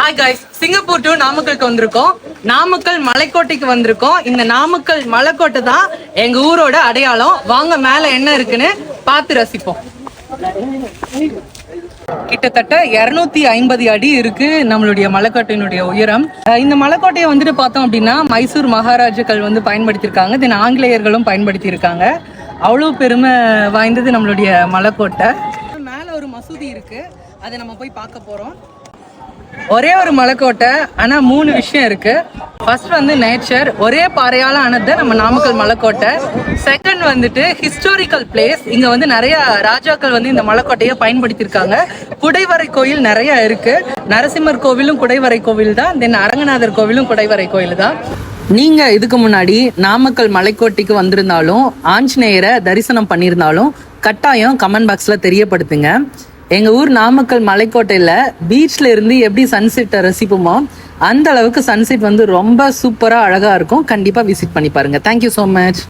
Hi guys, Singapore to நாமக்கலுக்கு வந்திருக்கோம். நாமக்கல் மலைக்கோட்டைக்கு வந்திருக்கோம். இந்த நாமக்கல் மலைக்கோட்டை தான் எங்க ஊரோட அடையாளம். வாங்க மேல என்ன இருக்குன்னு பார்த்து ரசிப்போம். கிட்டத்தட்ட 250 அடி இருக்கு நம்மளுடைய மலைக்கோட்டையினுடைய உயரம். இந்த மலைக்கோட்டையை வந்துட்டு பார்த்தோம் அப்படின்னா மைசூர் மகாராஜாக்கள் வந்து பயன்படுத்தியிருக்காங்க, தென் ஆங்கிலேயர்களும் பயன்படுத்தி இருக்காங்க. அவ்வளவு பெருமை வாய்ந்தது நம்மளுடைய மலைக்கோட்டை. மேல ஒரு மசூதி இருக்கு, அதை நம்ம போய் பார்க்க போறோம். ஒரே ஒரு மலைக்கோட்டை, ஆனா 3 விஷயம் இருக்கு. ஃபர்ஸ்ட் வந்து நேச்சர், ஒரே பாறையால ஆனது நம்ம நாமக்கல் மலைக்கோட்டை. செகண்ட் வந்துட்டு ஹிஸ்டாரிக்கல் பிளேஸ், இங்க வந்து நிறைய ராஜாக்கள் வந்து இந்த மலைக்கோட்டையை பயன்படுத்தியிருக்காங்க. குடைவரை கோயில் நிறைய இருக்கு. நரசிம்மர் கோவிலும் குடைவரை கோவில் தான், தென் அரங்கநாதர் கோவிலும் குடைவரை கோயில் தான். நீங்க இதுக்கு முன்னாடி நாமக்கல் மலைக்கோட்டைக்கு வந்திருந்தாலும் ஆஞ்சநேயரை தரிசனம் பண்ணியிருந்தாலும் கட்டாயம் கமெண்ட் பாக்ஸ்ல தெரியப்படுத்துங்க. எங்க ஊர் நாமக்கல் மலைக்கோட்டையில பீச்ல இருந்து எப்படி சன்செட்டை ரசிப்போமோ அந்த அளவுக்கு சன்செட் வந்து ரொம்ப சூப்பரா அழகா இருக்கும். கண்டிப்பா விசிட் பண்ணி பாருங்க. Thank you so much.